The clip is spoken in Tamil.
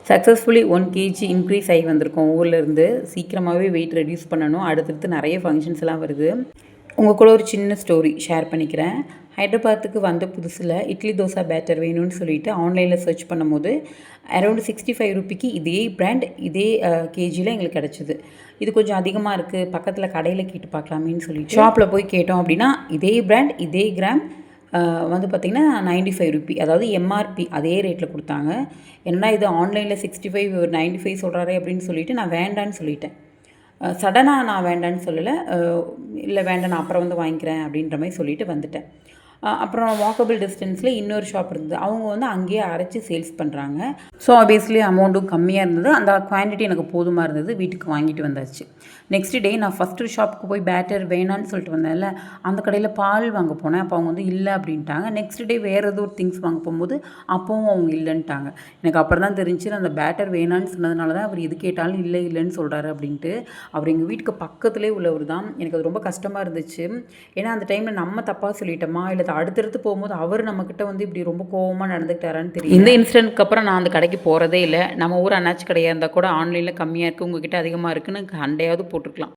சக்ஸஸ்ஃபுல்லி 1 kg இன்க்ரீஸ் ஆகி வந்திருக்கோம் ஊர்லேருந்து. சீக்கிரமாகவே வெயிட் ரெடியூஸ் பண்ணணும். அடுத்தடுத்து நிறைய ஃபங்க்ஷன்ஸ்லாம் வருது. உங்கள் கூட ஒரு சின்ன ஸ்டோரி ஷேர் பண்ணிக்கிறேன். ஹைதராபாத்துக்கு வந்த புதுசில் இட்லி தோசை பேட்டர் வேணும்னு சொல்லிட்டு ஆன்லைனில் சர்ச் பண்ணும்போது அரௌண்ட் 65 ரூபிக்கு இதே பிராண்ட் இதே கேஜியில் எங்களுக்கு கிடச்சிது. இது கொஞ்சம் அதிகமாக இருக்குது, பக்கத்தில் கடையில் கேட்டு பார்க்கலாமேன்னு சொல்லிட்டு ஷாப்பில் போய் கேட்டோம் அப்படின்னா இதே பிராண்ட் இதே கிராம் வந்து பார்த்திங்கன்னா 95 ரூபி, அதாவது எம்ஆர்பி அதே ரேட்டில் கொடுத்தாங்க. என்னன்னா இது ஆன்லைனில் 65 95 சொல்கிறாரே அப்படின்னு சொல்லிவிட்டு நான் வேண்டான்னு சொல்லிட்டேன். சடனாக நான் வேண்டான்னு சொல்லலை, இல்லை வேண்டாம் நான் அப்புறம் வந்து வாங்கிக்கிறேன் அப்படின்ற மாதிரி சொல்லிவிட்டு வந்துட்டேன். அப்புறம் வாக்கபிள் டிஸ்டன்ஸில் இன்னொரு ஷாப் இருந்தது. அவங்க வந்து அங்கேயே அரைச்சி சேல்ஸ் பண்ணுறாங்க. ஸோ ஆப்வியஸ்லி அமௌண்ட்டும் கம்மியாக இருந்தது, அந்த குவான்டிட்டி எனக்கு போதுமாக இருந்தது. வீட்டுக்கு வாங்கிட்டு வந்தாச்சு. நெக்ஸ்ட் டே நான் ஃபஸ்ட்டு ஷாப்புக்கு போய் பேட்டர் வேணான்னு சொல்லிட்டு வந்தேன்ல, அந்த கடையில் பால் வாங்க போனேன். அப்போ அவங்க வந்து இல்லை அப்படின்ட்டாங்க. நெக்ஸ்ட் டே வேறு ஏதோ ஒரு திங்ஸ் வாங்க போகும்போது அப்போவும் அவங்க இல்லைன்ட்டாங்க. எனக்கு அப்புறம் தான் தெரிஞ்சு அந்த பேட்டர் வேணான்னு சொன்னதுனால தான் அவர் எது கேட்டாலும் இல்லை இல்லைன்னு சொல்கிறாரு அப்படின்ட்டு. அவர் எங்கள் வீட்டுக்கு பக்கத்துலேயே உள்ளவர் தான். எனக்கு அது ரொம்ப கஷ்டமாக இருந்துச்சு. ஏன்னா அந்த டைமில் நம்ம தப்பாக சொல்லிட்டோமா, இல்லை அடுத்தடுத்து போகும்போது அவர் நம்மக்கிட்ட வந்து இப்படி ரொம்ப கோவமாக நடந்துக்கிட்டாரான்னு தெரியும். இந்த இன்சிடென்ட்க்கு அப்புறம் நான் அந்த கடைக்கு போகிறதே இல்லை. நம்ம ஊர் அண்ணாச்சி கடையாக இருந்தால் கூட ஆன்லைனில் கம்மியாக இருக்குது, உங்ககிட்ட அதிகமாக இருக்குன்னு சண்டையாவது போட்டுருக்கலாம்.